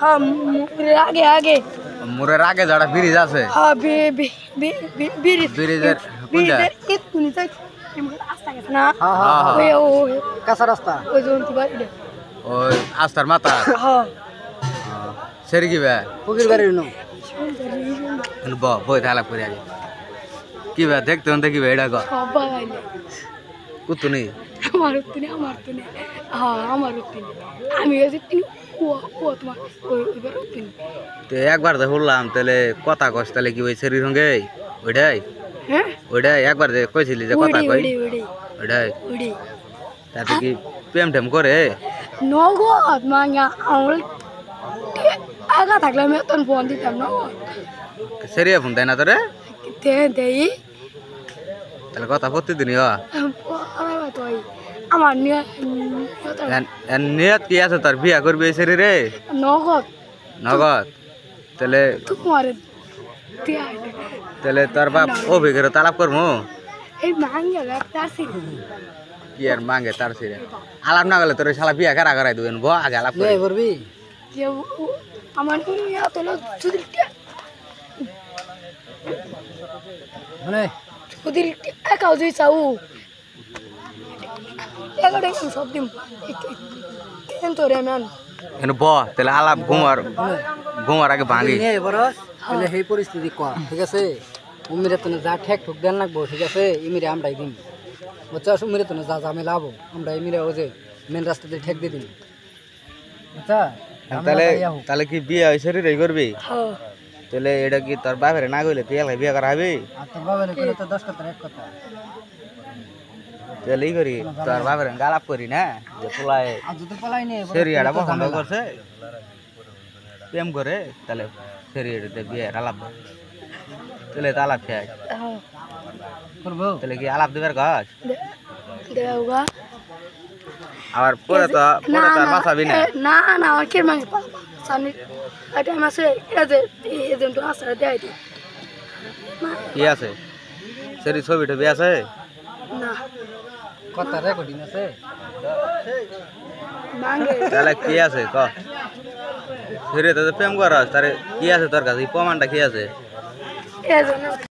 হ্যাঁ আগে আগে মোরের আগে যারা ব্রিজ আছে হ্যাঁ ব্রিজের কোনটা একটু নিচে রাস্তা গেছে না কাঁচা রাস্তা ওই জন্তি বাড়িটা ওই আস্তার মাথা হ্যাঁ সেরি কি বে ফকির বাড়ির নো বই থালা করে আগে কি বে দেখতে দেখি বে এটা কর সব বাগাইলে কুত্তু নেই আমার উত্তনে হ্যাঁ আমার উত্তনে আমি হচ্ছে তিনি ও তোমার ওইবার উত্তনে তো একবার যে শুনলাম তাহলে কথা কস তাহলে কি ওই শরীর সঙ্গে ওইটাই হ্যাঁ ওইটাই একবার যে কইছিলি যে কথা কই ওইডি ওইটাই ওইডি তাতে কি প্রেম টেম করে নগদ মাঙ্গা আমার আগা থাকলে আমি তখন ফোন দিতাম না সেরিয়া ফোন দেয় না তোরে দেই তাহলে কথা প্রতিদিনই হ আমার নিয়ত কি আছে তোর বিয়া করবি এই শরীরে নগদ নগদ তাহলে তোমার তাহলে তোর বাপ অভিজ্ঞ তালাপ করবো এই মাঙ্গা লাগতাছি কি আর মাঙ্গে তার সিরে আলাপ না গেলে তোর শালা বিয়া কারা করাই দেবেন ব আগে আলাপ করে করবি যে আমার তোলা যদি মানে যদি একাও যদি চাও এগারে সব দিন কেন তোরে ম্যান এনে ব তাহলে আলাপ ঘুমার আগে ভাঙি নিয়ে বরস তাহলে সেই পরিস্থিতি কর ঠিক আছে উমিরে তো যা ঠেক ঠুক দেন লাগবো ঠিক আছে ইমিরে আমরাই দিন বুঝছাস উমিরে তো যা ঝামেলা হবো আমরা ইমিরে ও যে মেন রাস্তাতে ঠেক দিয়ে দিন বুঝছা তাহলে তাহলে কি বিয়া ওই শরীরে করবি হ্যাঁ তাহলে এটা কি তোর বাপের না কইলে তুই এলাই বিয়া করা হবি আর তোর বাবার করে তো 10 কথা এক কথা তাহলে ই করি তোর বাপের গালাপ করি না যে পোলায় আর যদি পলাই নে সেরিয়াটা পছন্দ করছে প্রেম করে তাহলে সেরিয়াটাতে বিয়ে আলাপ তাহলে তো আলাপ খেয়ে হ্যাঁ করবো তাহলে কি আলাপ দিবার গাছ দেওগা আবার পরে তো আর বাঁচাবি না না না আর কে মাঙ্গে সানি এটা মাসে এজেন্ট আছে দেয় দি কি আছে সেরি ছবি টবি আছে না কথা রেকর্ডিং আছে মাঙ্গে তাহলে কি আছে ক সেরিয়াতে প্রেম করাস তারে কি আছে তোর কাছে প্রমাণটা কি আছে এজেন্ট